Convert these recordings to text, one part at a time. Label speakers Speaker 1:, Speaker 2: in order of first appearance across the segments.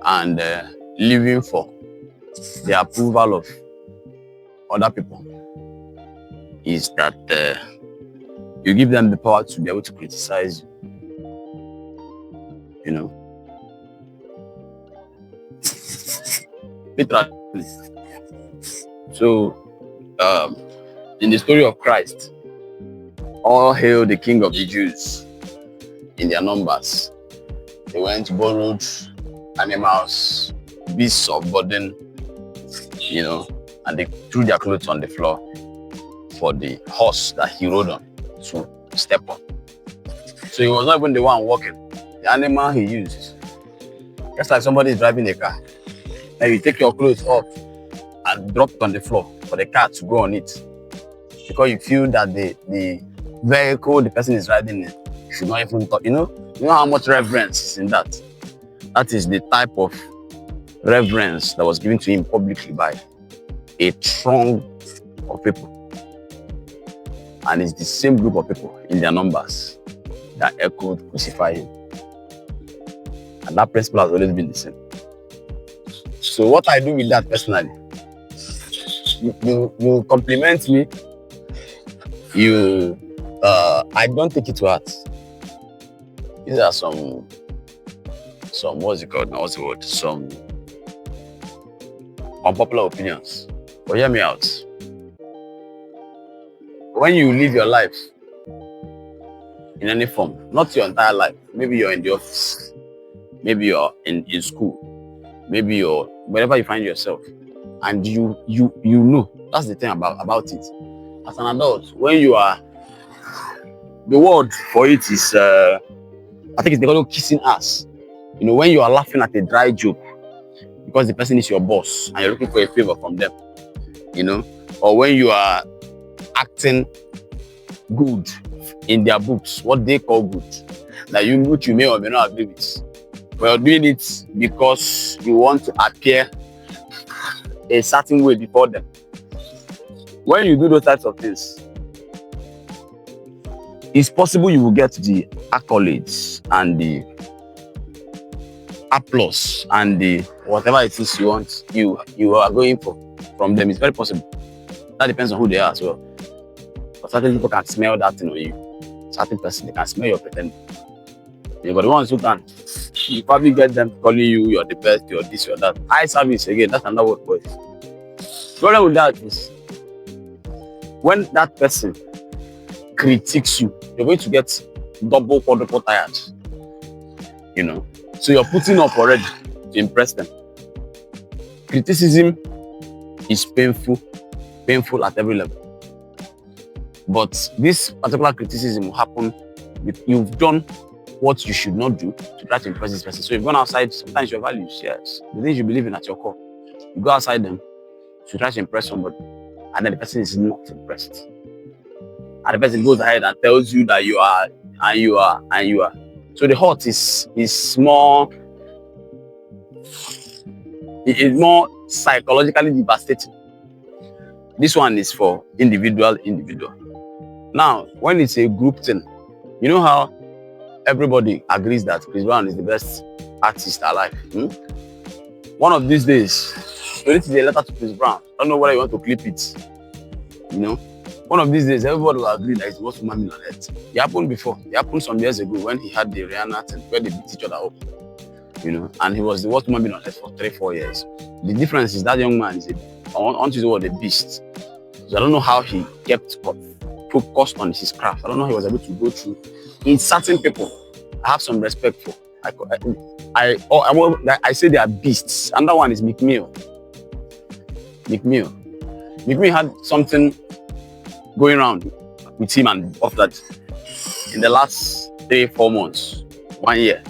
Speaker 1: and living for the approval of other people is that you give them the power to be able to criticize you know. Literally. So, in the story of Christ, all hail the King of the Jews in their numbers. They went, borrowed animals, beasts of burden, and they threw their clothes on the floor for the horse that he rode on to step on. So he was not even the one walking. The animal he used. Just like somebody is driving a car. And you take your clothes off and drop it on the floor for the car to go on it. Because you feel that the vehicle the person is riding in should not even touch. You know how much reverence is in that? That is the type of reverence that was given to him publicly by a throng of people. And it's the same group of people in their numbers that echoed crucify him. And that principle has always been the same. So what I do with that personally, you compliment me, I don't take it to heart. These are some what's it called now? What's the word? Some unpopular opinions. But hear me out. When you live your life in any form, not your entire life, maybe you're in the office, maybe you're in school, maybe you're wherever you find yourself, and you know, that's the thing about it. As an adult, when you are, the word for it is, I think it's called kissing ass. When you are laughing at a dry joke because the person is your boss and you're looking for a favor from them, or when you are acting good in their books, what they call good, that which you may or may not agree with, but you're doing it because you want to appear a certain way before them. When you do those types of things, it's possible you will get the accolades and the applause and the whatever it is you are going for from them. It's very possible. That depends on who they are as well. But certain people can smell that thing on you. Certain person, they can smell your pretending. But the ones who can, you probably get them calling you're the best, you're this, you're that. Eye service again, that's another word for it. The problem with that is when that person critiques you, you're going to get double, quadruple tired. So you're putting up already to impress them. Criticism is painful at every level. But this particular criticism will happen if you've done what you should not do to try to impress this person. So you've gone outside, sometimes your values, yes, the things you believe in at your core, you go outside them to try to impress somebody, and then the person is not impressed. And the person goes ahead and tells you that you are, and you are, and you are. So the hurt is more psychologically devastating. This one is for individual. Now, when it's a group thing, you know how everybody agrees that Chris Brown is the best artist alive. One of these days, you need to do a letter to Chris Brown. I don't know whether you want to clip it. One of these days, everybody will agree that he's the worst woman on earth. It happened before. It happened some years ago when he had the Rihanna thing where they beat each other up. And he was the worst woman on earth for 3-4 years. The difference is that young man is I want to use the word a beast. So I don't know how he kept focused on his craft. I don't know how he was able to go through. In certain people, I have some respect for. I say they are beasts. Another one is Meek Mill. Meek Mill had something going around with him and off that in the last 3-4 months, 1 year,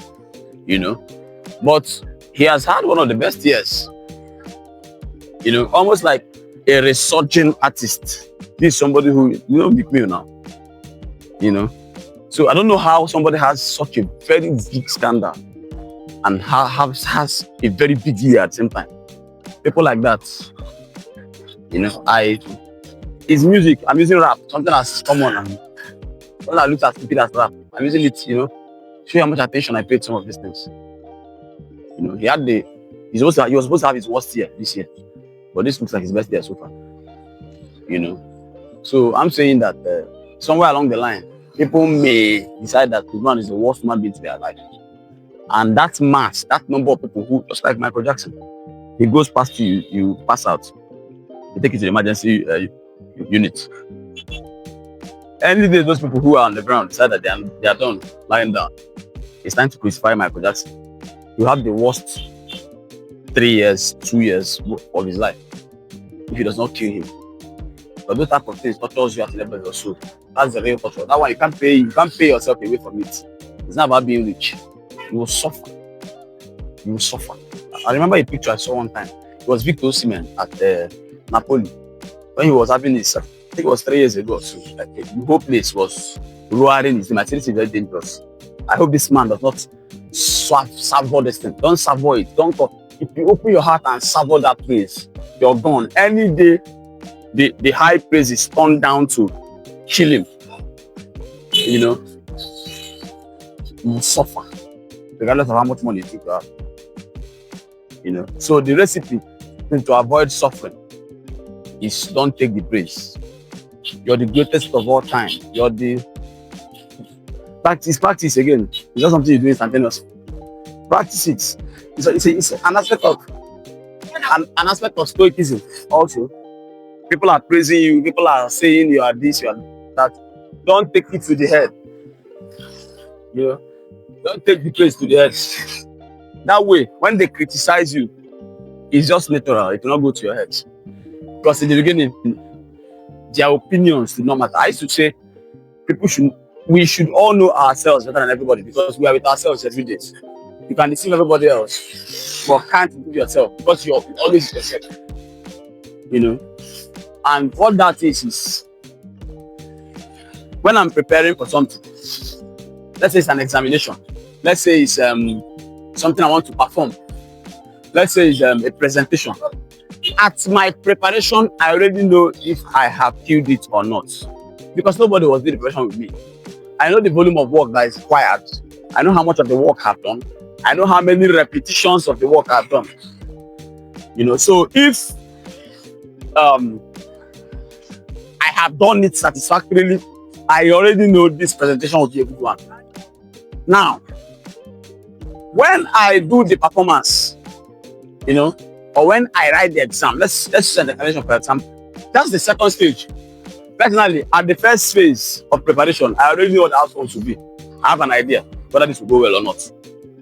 Speaker 1: But he has had one of the best years. Almost like a resurging artist. This is somebody who, Meek Mill now. So I don't know how somebody has such a very big scandal and has a very big year at the same time. People like that, it's music. I'm using rap, something that's common. When I look at stupid as rap, I'm using it, show how much attention I paid to some of these things. He had the He was supposed to have his worst year this year, but this looks like his best year so far. So I'm saying that somewhere along the line, people may decide that Lukman is the worst human being to their life, and that mass, that number of people who, just like Michael Jackson, he goes past you, you pass out, they take you to the emergency unit. Any day those people who are on the ground decide that they are done lying down, it's time to crucify Michael Jackson. You have the worst 3 years, 2 years of his life if he does not kill him. But those type of things tortures you at the level or so. That's the real torture. That one you can't pay yourself away from it. It's not about being rich. You will suffer. You will suffer. I remember a picture I saw one time. It was Victor Osimhen at Napoli when he was having his, I think it was 3 years ago or so. Like, the whole place was lowering his name. I think it's very dangerous. I hope this man does not savour this thing. Don't savour it. Don't go. If you open your heart and savour that place, you're gone. Any day the high praise is turned down to kill him, you will suffer regardless of how much money you think you have. So the recipe to avoid suffering is don't take the praise. You're the greatest of all time. You're the practice again. It's not something you do instantaneously. Practice it. It's an aspect of stoicism also. People are praising you, people are saying you are this, you are that. Don't take it to the head. Don't take the praise to the head. That way, when they criticize you, it's just natural. It will not go to your head. Because in the beginning, their opinions do not matter. I used to say we should all know ourselves better than everybody because we are with ourselves every day. You can deceive everybody else, but can't deceive yourself because you're always yourself. And what that is when I'm preparing for something, let's say it's an examination, let's say it's something I want to perform, let's say it's a presentation. At my preparation, I already know if I have killed it or not because nobody was doing the preparation with me. I know the volume of work that is required. I know how much of the work I've done. I know how many repetitions of the work I've done. So if I have done it satisfactorily, I already know this presentation will be a good one. Now, when I do the performance, or when I write the exam, let's send the examination for example. That's the second stage. Personally, at the first phase of preparation, I already know what the outcome should be. I have an idea whether this will go well or not.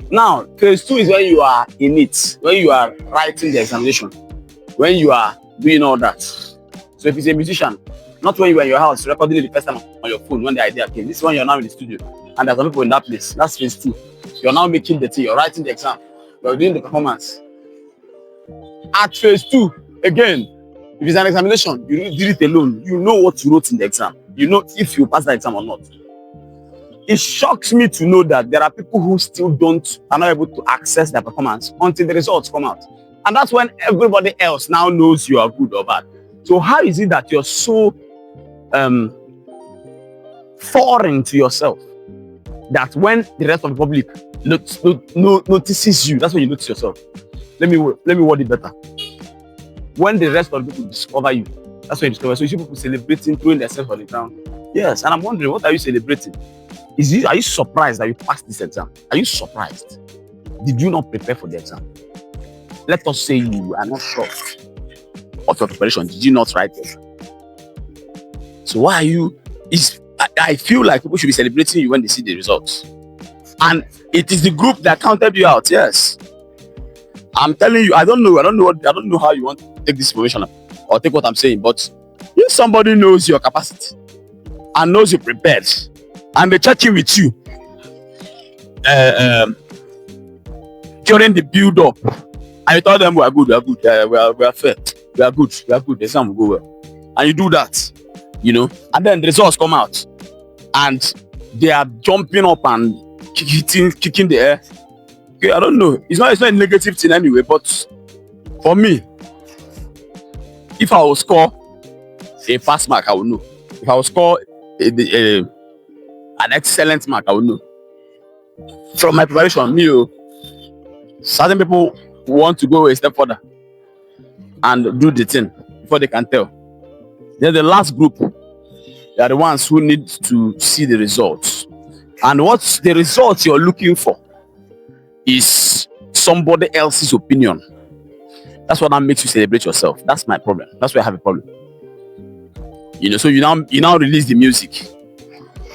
Speaker 1: Now, phase 2 is when you are in it, when you are writing the examination, when you are doing all that. So if it's a musician, not when you are in your house recording it the first time on your phone when the idea came. This is when you're now in the studio and there's some people in that place. That's phase 2. You're now making the thing, you're writing the exam, you're doing the performance. At phase 2, again, if it's an examination, you did it alone. You know what you wrote in the exam. You know if you pass the exam or not. It shocks me to know that there are people who still are not able to access their performance until the results come out. And that's when everybody else now knows you are good or bad. So how is it that you're so foreign to yourself that when the rest of the public notices you, that's when you notice yourself? Let me word it better. When the rest of the people discover you, that's when you discover. So you see people celebrating, throwing themselves on the ground. Yes, and I'm wondering, what are you celebrating? Are you surprised that you passed this exam? Are you surprised? Did you not prepare for the exam? Let us say you are not sure of your preparation. Did you not write it? So why are you? I feel like people should be celebrating you when they see the results. And it is the group that counted you out. Yes. I'm telling you, I don't know how you want to take this information or take what I'm saying, but if somebody knows your capacity and knows you're prepared and they check in with you during the build-up, and you tell them we are good, we are fair, we are good, the exam will go well, and you do that, and then the results come out, and they are jumping up and kicking the air. Okay, I don't know. It's not a negative thing anyway, but for me, if I will score a pass mark, I will know. If I will score an excellent mark, I will know. From my preparation, certain people want to go a step further and do the thing before they can tell. Then the last group, they are the ones who need to see the results. And what's the results you're looking for is somebody else's opinion. That's what that makes you celebrate yourself. That's my problem. That's why I have a problem. So you now release the music.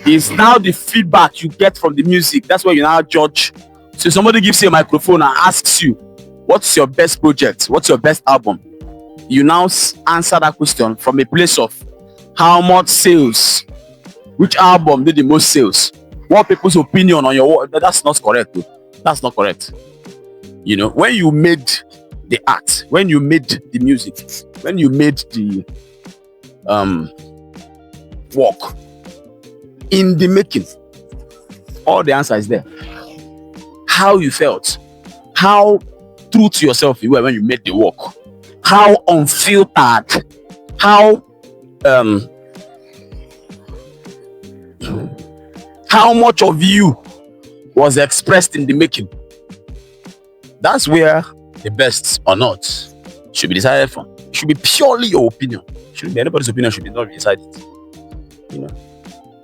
Speaker 1: It's now the feedback you get from the music. That's why you now judge. So somebody gives you a microphone and asks you, what's your best project? What's your best album? You now answer that question from a place of how much sales, which album did the most sales, what people's opinion on your work. That's not correct, though. That's not correct. When you made the art, when you made the music, when you made the work, in the making, all the answer is there. How you felt, how true to yourself you were when you made the work, how unfiltered, how much of you was expressed in the making. That's where the best or not should be decided from. It should be purely your opinion. It shouldn't be anybody's opinion. Should be not inside it.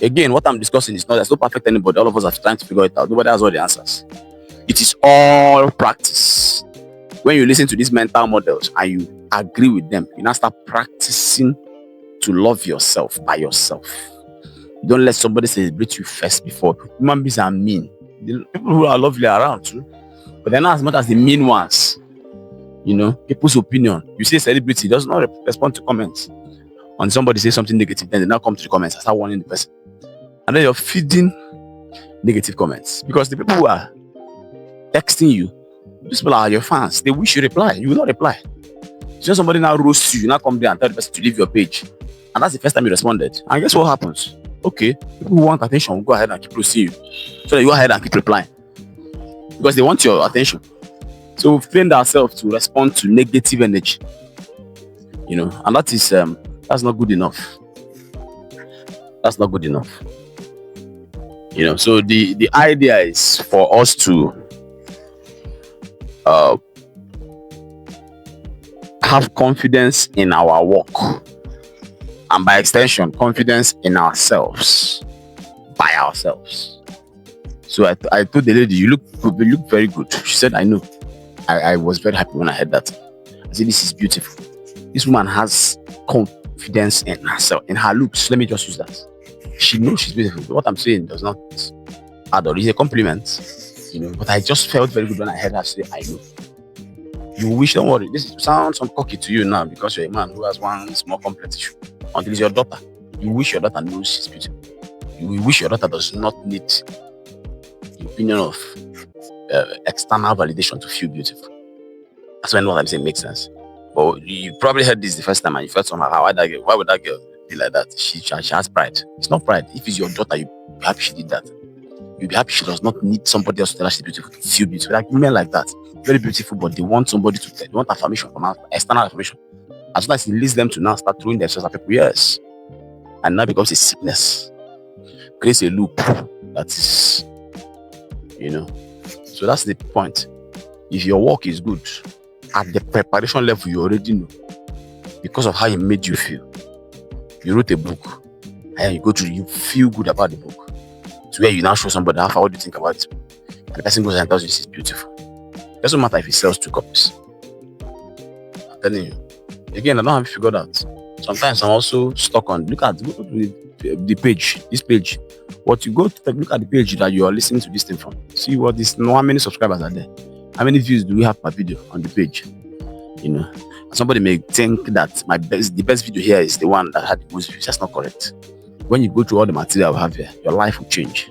Speaker 1: Again, what I'm discussing is not, there's no perfect anybody. All of us are trying to figure it out. Nobody has all the answers. It is all practice. When you listen to these mental models and you agree with them, you now start practicing to love yourself by yourself. You don't let somebody celebrate you first before. Human beings are mean. The people who are lovely are around too, but they're not as much as the mean ones. People's opinion. You say celebrity does not respond to comments. When somebody says something negative, then they now come to the comments and start warning the person. And then you're feeding negative comments. Because the people who are texting you, these people are your fans. They wish you reply. You will not reply. So somebody now roasts you, you now come there and tell the person to leave your page. And that's the first time you responded. And guess what happens? Okay, people who want attention will go ahead and keep roasting you. So that you go ahead and keep replying. Because they want your attention. So we've trained ourselves to respond to negative energy. And that is that's not good enough. That's not good enough. So the idea is for us to have confidence in our work, and by extension, confidence in ourselves, by ourselves. So I told the lady, you look very good. She said, I know. I was very happy when I heard that. I said, this is beautiful. This woman has confidence in herself, in her looks. Let me just use that. She knows she's beautiful. What I'm saying does not add or is a compliment, but I just felt very good when I heard her say, I know. You wish, don't worry, this sounds some cocky to you now because you're a man who has one small complex issue. Until it's your daughter. You wish your daughter knows she's beautiful. You wish your daughter does not need the opinion of external validation to feel beautiful. That's when what I'm saying makes sense. But you probably heard this the first time and you felt somehow, why would that girl be like that? She has pride. It's not pride. If it's your daughter, you'd be happy she did that. You'd be happy she does not need somebody else to tell her she's beautiful, to feel beautiful. Like women like that, very beautiful, but they want somebody to tell. They want affirmation from external affirmation. As soon as it leads them to now start throwing themselves at people, yes. And now becomes a sickness. Creates a loop that is, So that's the point. If your work is good, at the preparation level, you already know. Because of how it made you feel. You wrote a book, and you go through, you feel good about the book. To where you now show somebody, how far, what do you think about it? And the person goes and tells you this is beautiful. It doesn't matter if he sells 2 copies. I'm telling you. Again, I don't have it figured out. Sometimes I'm also stuck on, go to the page, this page. What you go to look at the page that you are listening to this thing from. See how many subscribers are there. How many views do we have per video on the page? Somebody may think that the best video here is the one that had the most views. That's not correct. When you go through all the material we have here, your life will change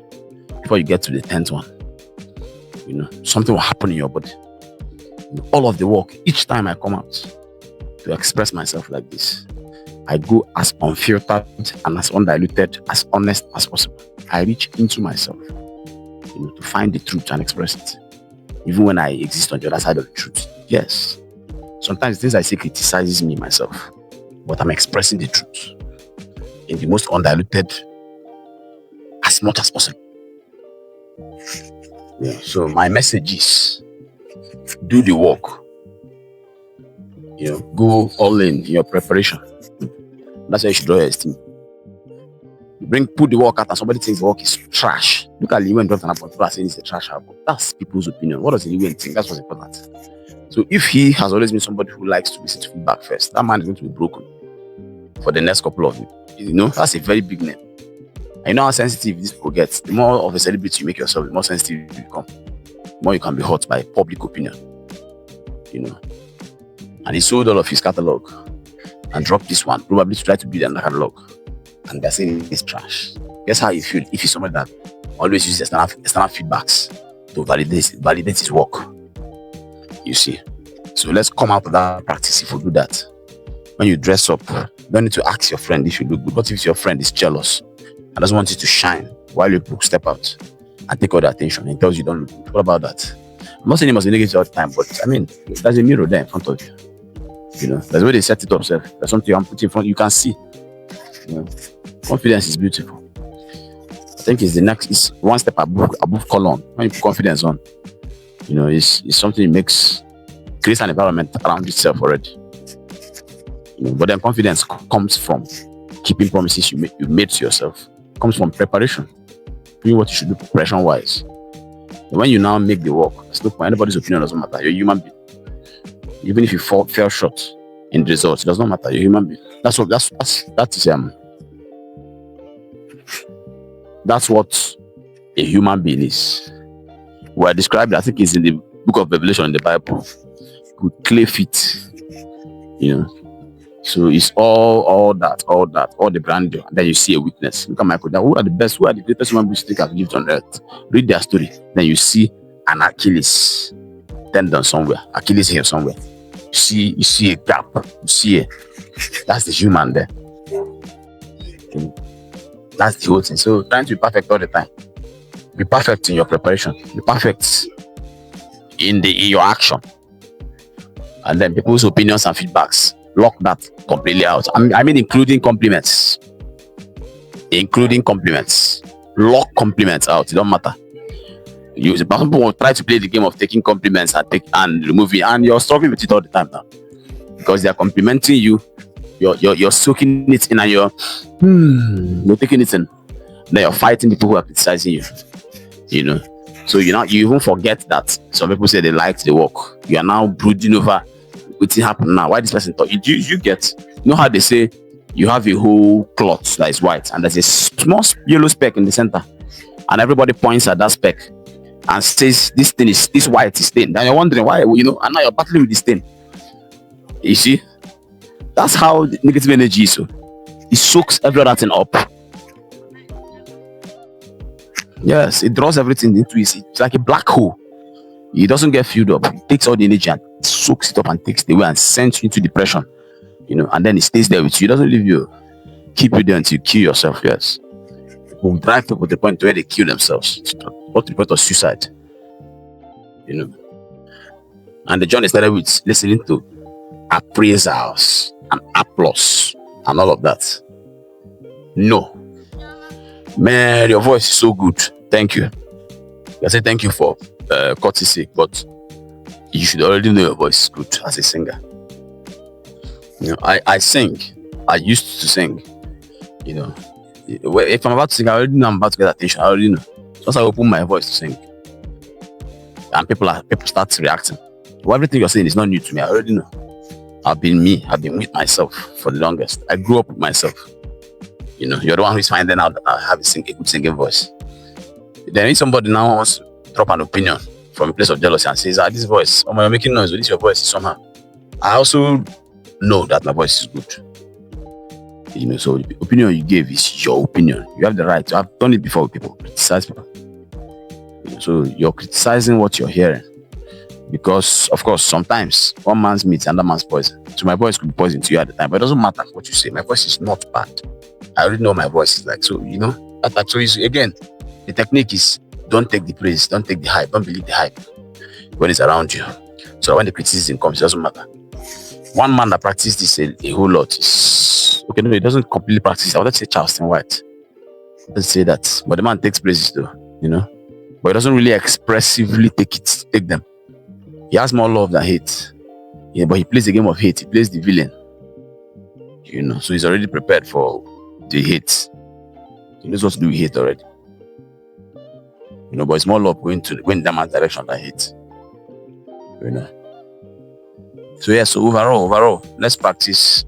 Speaker 1: before you get to the 10th one. Something will happen in your body. All of the work, each time I come out to express myself like this, I go as unfiltered and as undiluted, as honest as possible. I reach into myself, to find the truth and express it. Even when I exist on the other side of the truth. Yes. Sometimes things I say criticizes me myself, but I'm expressing the truth in the most undiluted, as much as possible. Yeah. So my message is, do the work, Go all in your preparation. That's how you should draw your esteem. Put the work out and somebody thinks the work is trash. Look at Liwen dropped an apple. People are saying it's a trash album. That's people's opinion. What does Liwen think? That's what's important. So if he has always been somebody who likes to listen to feedback first, that man is going to be broken for the next couple of years. That's a very big name. And you know how sensitive these people get. The more of a celebrity you make yourself, the more sensitive you become. The more you can be hurt by public opinion. And he sold all of his catalog and dropped this one, probably to try to build another catalog. And they're saying it's trash. Guess how you feel if you're somebody that always uses external feedbacks to validate his work. You see. So let's come out of that practice if we do that. When you dress up, you don't need to ask your friend if you look good. What if your friend is jealous and doesn't want you to shine while you step out and take all the attention and tells you don't look good? What about that? I'm not saying it must be negative all the time, but there's a mirror there in front of you. There's where they set it up, sir. There's something I'm putting in front, you can see. Confidence is beautiful. I think it's one step above colon. When you put confidence on, it's something that creates an environment around itself already. But then confidence comes from keeping promises you made to yourself. It comes from preparation, doing what you should do preparation-wise. When you now make the work, there's no point. Anybody's opinion doesn't matter. You're a human being. Even if you fell short in the results, it does not matter. You're a human being. That's what a human being is. We're described, I think it's in the book of Revelation in the Bible, with clay feet. So it's all the grandeur. And then you see a weakness. Look at Michael. Who are the greatest human beings that have lived on earth? Read their story. Then you see an Achilles tendon somewhere, Achilles heel somewhere. You see a gap. That's the human there. That's the whole thing. So trying to be perfect all the time. Be perfect in your preparation. Be perfect in your action. And then people's opinions and feedbacks, lock that completely out. Including compliments. Lock compliments out. It don't matter. Some people will try to play the game of taking compliments and removing, and you're struggling with it all the time now. Because they are complimenting you, you're soaking it in and you're taking it in. Then you're fighting people who are criticizing you. So you even forget that some people say they liked the work. You are now brooding over what's happening now. Why this person thought you get? How they say you have a whole cloth that is white and there's a small yellow speck in the center, and everybody points at that speck and says this white is stained. And you're wondering why, and now you're battling with the stain. You see? That's how the negative energy is. So it soaks every other thing up. Yes, it draws everything into it. It's like a black hole. It doesn't get filled up. It takes all the energy and soaks it up and takes it away and sends you into depression. And then it stays there with you. It doesn't leave you. Keep you there until you kill yourself. Yes. Will drive people to the point where they kill themselves. What to the point of suicide. And the journey started with listening to appraisals and applause and all of that. No. Man, your voice is so good. Thank you. I say thank you for courtesy, but you should already know your voice is good as a singer. I sing. I used to sing. If I'm about to sing, I already know I'm about to get attention. I already know. Once I open my voice to sing, and people start reacting. Well, everything you're saying is not new to me. I already know. I've been me. I've been with myself for the longest. I grew up with myself. You're the one who's finding out that I have a good singing voice. Then if somebody now wants to drop an opinion from a place of jealousy and says, this voice, you're making noise, but this your voice is somehow. I also know that my voice is good. So the opinion you gave is your opinion. You have the right to. I've done it before with people, criticize people. So you're criticizing what you're hearing. Because, of course, sometimes one man's meat and another man's poison. So my voice could be poison to you at the time, but it doesn't matter what you say. My voice is not bad. I already know my voice is like. So, that actually, again, the technique is don't take the praise, don't take the hype, don't believe the hype when it's around you. So when the criticism comes, it doesn't matter. One man that practiced this a whole lot is, no, he doesn't completely practice. I would say Charleston White. Let's say that. But the man takes praises though, But he doesn't really expressively take them. He has more love than hate. Yeah, but he plays the game of hate. He plays the villain. You know, so he's already prepared for the hate. He knows what to do with hate already. You know, but it's more love going in that man's direction than hate. You know. So yeah, so overall, let's practice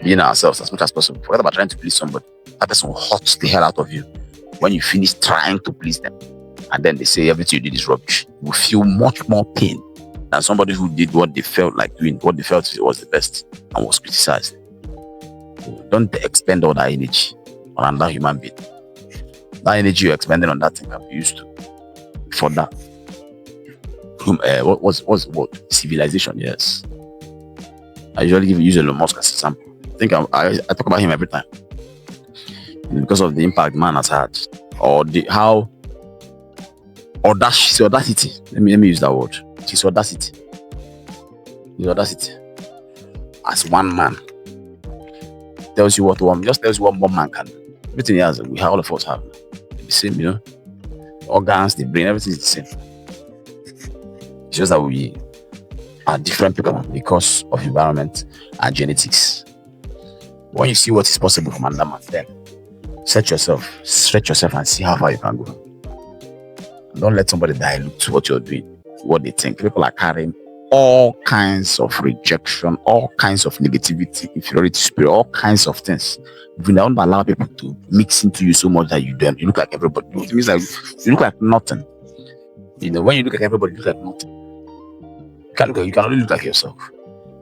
Speaker 1: being ourselves as much as possible. Forget about trying to please somebody. That person will hurt the hell out of you when you finish trying to please them. And then they say everything you did is rubbish. You will feel much more pain than somebody who did what they felt like doing, what they felt was the best and was criticized. Don't expend all that energy on another human being. That energy you're expending on that thing can be used for that. What? Civilization, yes. I usually use Elon Musk as an example. I think I talk about him every time because of the impact man has had, or how audacity. Let me use that word. His audacity. As one man tells you what one man can do. Everything else all of us have the same, you know. Organs, the brain, everything is the same. It's just that we are different people because of environment and genetics. When you see what is possible from another man, then stretch yourself and see how far you can go. And don't let somebody dilute what you're doing, what they think. People are carrying all kinds of rejection, all kinds of negativity, inferiority spirit, all kinds of things. If you don't allow people to mix into you so much that you look like everybody. It means like you look like nothing. You know, when you look like everybody, you look like nothing. You can only look like yourself.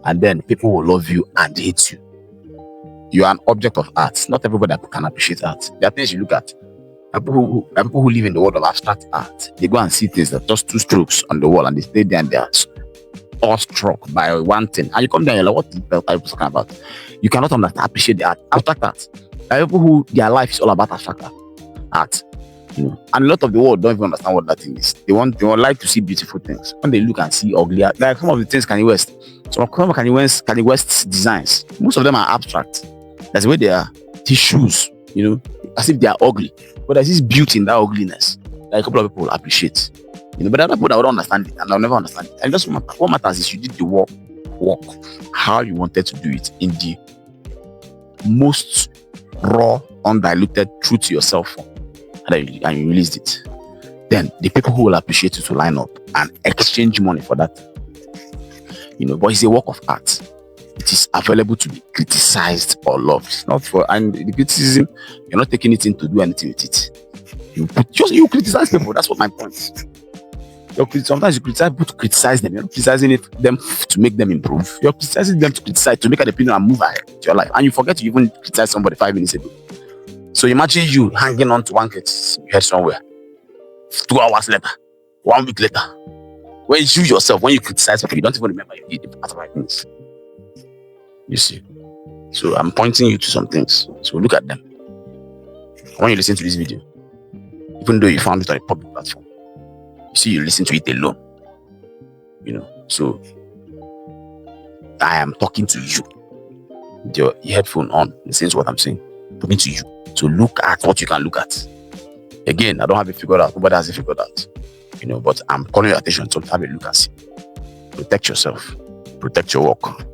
Speaker 1: And then people will love you and hate you. You are an object of art. Not everybody can appreciate art. There are things you look at. People who live in the world of abstract art, they go and see things that just 2 strokes on the wall and they stay there and they are awestruck by one thing. And you come there and you're like, what the hell are you talking about? You cannot appreciate the art. Abstract art. There are people who their life is all about abstract art. You know, and a lot of the world don't even understand what that thing is. They want like to see beautiful things. When they look and see ugly, like some of the things Kanye West. Some of Kanye West's designs, most of them are abstract. That's the way they are. His shoes, you know, as if they are ugly. But there's this beauty in that ugliness that a couple of people appreciate. You know, but other people that would understand it and they'll never understand it. And it doesn't matter. What matters is you did the work how you wanted to do it in the most raw, undiluted truth to yourself. And you released it. Then the people who will appreciate it will line up and exchange money for that. You know, but it's a work of art. It is available to be criticized or loved. It's not for, and the criticism, you're not taking it in to do anything with it. You criticize people. That's what my point is. Sometimes you criticize people to criticize them. You're not criticizing them to make them improve. You're criticizing them to criticize, to make an opinion and move ahead to your life. And you forget to even criticize somebody 5 minutes ago. So imagine you hanging on to one case you head somewhere. 2 hours later, 1 week later, when you yourself, when you criticize people, you don't even remember you did the part of my things. You see. So I'm pointing you to some things. So look at them. When you listen to this video, even though you found it on a public platform, you see, you listen to it alone. You know. So I am talking to you. With your headphone on, listen to what I'm saying. Talking to you. So look at what you can look at. Again, I don't have it figured out. Nobody has it figured out. You know, but I'm calling your attention to have a look and see. Protect yourself. Protect your work.